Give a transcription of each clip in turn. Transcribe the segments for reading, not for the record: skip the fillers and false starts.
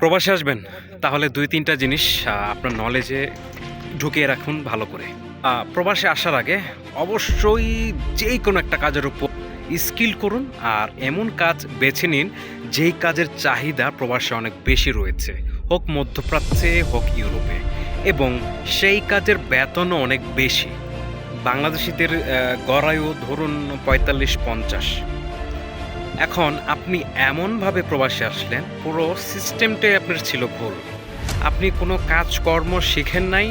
প্রবাসে আসবেন তাহলে ২-৩টা জিনিস আপনার নলেজে ঢুকিয়ে রাখুন ভালো করে। প্রবাসে আসার আগে অবশ্যই যেই কোনো একটা কাজের উপর স্কিল করুন আর এমন কাজ বেছে নিন যেই কাজের চাহিদা প্রবাসে অনেক বেশি রয়েছে, হোক মধ্যপ্রাচ্যে হোক ইউরোপে, এবং সেই কাজের বেতনও অনেক বেশি। বাংলাদেশিদের গড় আয়ু ধরুন ৪৫-৫০। এখন আপনি এমনভাবে প্রবাসে আসলেন, পুরো সিস্টেমটাই আপনার ছিল ভুল। আপনি কোনো কাজকর্ম শিখেন নাই,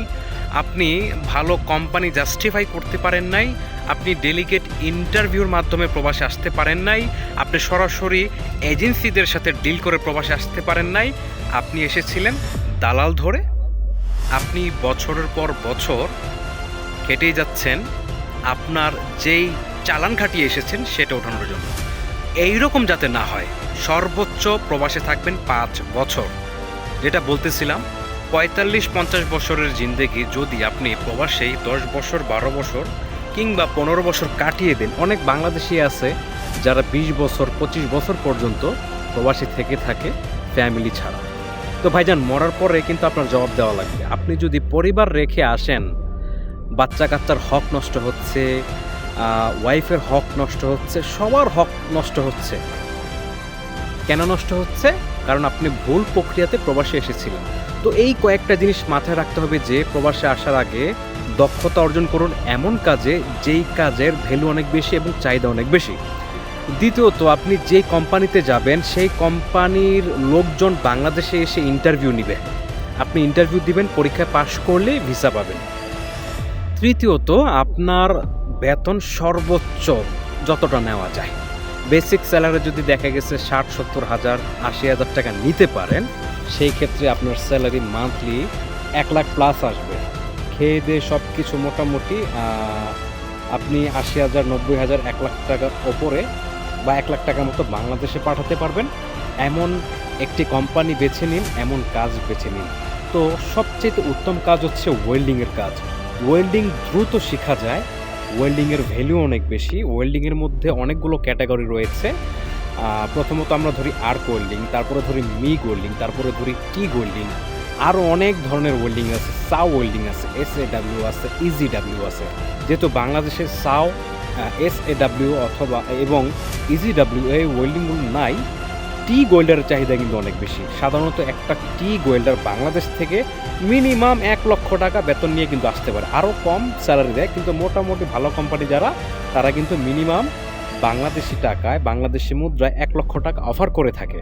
আপনি ভালো কোম্পানি জাস্টিফাই করতে পারেন নাই, আপনি ডেলিগেট ইন্টারভিউর মাধ্যমে প্রবাসে আসতে পারেন নাই, আপনি সরাসরি এজেন্সিদের সাথে ডিল করে প্রবাসে আসতে পারেন নাই, আপনি এসেছিলেন দালাল ধরে। আপনি বছরের পর বছর কেটেই যাচ্ছেন আপনার যেই চালান খাটিয়ে এসেছেন সেটা ওঠানোর জন্য। এইরকম যাতে না হয়, সর্বোচ্চ প্রবাসে থাকবেন ৫ বছর। যেটা বলতেছিলাম, ৪৫-৫০ বছরের জিন্দেগি যদি আপনি প্রবাসেই ১০ বছর, ১২ বছর কিংবা ১৫ বছর কাটিয়ে দেন। অনেক বাংলাদেশি আছে যারা ২০ বছর, ২৫ বছর পর্যন্ত প্রবাসী থেকে থাকে ফ্যামিলি ছাড়া। তো ভাইজান, মরার পরে কিন্তু আপনার জবাব দেওয়া লাগবে। আপনি যদি পরিবার রেখে আসেন, বাচ্চা কাচ্চার হক নষ্ট হচ্ছে, ওয়াইফের হক নষ্ট হচ্ছে, সবার হক নষ্ট হচ্ছে। কেন নষ্ট হচ্ছে? কারণ আপনি ভুল প্রক্রিয়াতে প্রবাসে এসেছিলেন। তো এই কয়েকটা জিনিস মাথায় রাখতে হবে যে প্রবাসে আসার আগে দক্ষতা অর্জন করুন এমন কাজে যেই কাজের ভ্যালু অনেক বেশি এবং চাহিদা অনেক বেশি। দ্বিতীয়ত, আপনি যেই কোম্পানিতে যাবেন সেই কোম্পানির লোকজন বাংলাদেশে এসে ইন্টারভিউ নিবে। আপনি ইন্টারভিউ দিবেন, পরীক্ষায় পাশ করলেই ভিসা পাবেন। তৃতীয়ত, আপনার বেতন সর্বোচ্চ যতটা নেওয়া যায়। বেসিক স্যালারি যদি দেখা গেছে ৬০-৭০ হাজার, ৮০,০০০ টাকা নিতে পারেন, সেই ক্ষেত্রে আপনার স্যালারি মান্থলি ১,০০,০০০ প্লাস আসবে। খেয়ে দিয়ে সব কিছু মোটামুটি আপনি ৮০,০০০, ৯০,০০০, ১,০০,০০০ টাকার ওপরে বা ১,০০,০০০ টাকার মতো বাংলাদেশে পাঠাতে পারবেন। এমন একটি কোম্পানি বেছে নিন, এমন কাজ বেছে নিন। তো সবচেয়ে উত্তম কাজ হচ্ছে ওয়েল্ডিংয়ের কাজ। ওয়েল্ডিং দ্রুত শেখা যায়, ওয়েল্ডিংয়ের ভ্যালু অনেক বেশি। ওয়েল্ডিংয়ের মধ্যে অনেকগুলো ক্যাটাগরি রয়েছে। প্রথমত আমরা ধরি আর্ক ওয়েল্ডিং, তারপরে ধরি মিগ ওয়েল্ডিং, তারপরে ধরি টিগ ওয়েল্ডিং, আরও অনেক ধরনের ওয়েল্ডিং আছে। সাও ওয়েল্ডিং আছে, SAW আছে, EGW আছে। যেহেতু বাংলাদেশে সাও, SAW অথবা এবং EGW এই ওয়েল্ডিংগুলো নাই, টিগ ওয়েল্ডারের চাহিদা কিন্তু অনেক বেশি। সাধারণত একটা টিগ ওয়েল্ডার বাংলাদেশ থেকে মিনিমাম ১,০০,০০০ টাকা বেতন নিয়ে কিন্তু আসতে পারে। আরও কম স্যালারি দেয়, কিন্তু মোটামুটি ভালো কোম্পানি যারা, তারা কিন্তু মিনিমাম বাংলাদেশি টাকায়, বাংলাদেশি মুদ্রায় ১,০০,০০০ টাকা অফার করে থাকে।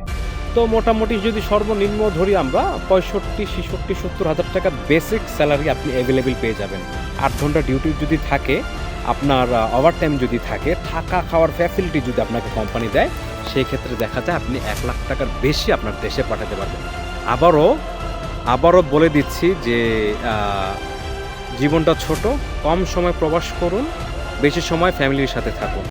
তো মোটামুটি যদি সর্বনিম্ন ধরি আমরা ৬৫, ৬৬, ৭০,০০০ টাকা বেসিক স্যালারি আপনি অ্যাভেলেবেল পেয়ে যাবেন। ৮ ঘন্টা ডিউটি যদি থাকে, আপনার ওভারটাইম যদি থাকে, থাকা খাওয়ার ফ্যাসিলিটি যদি আপনাকে কোম্পানি দেয়, সেই ক্ষেত্রে দেখা যায় আপনি ১,০০,০০০ টাকার বেশি আপনার দেশে পাঠাতে পারবেন। আবারও বলে দিচ্ছি যে জীবনটা ছোট, কম সময় প্রবাস করুন, বেশি সময় ফ্যামিলির সাথে থাকুন।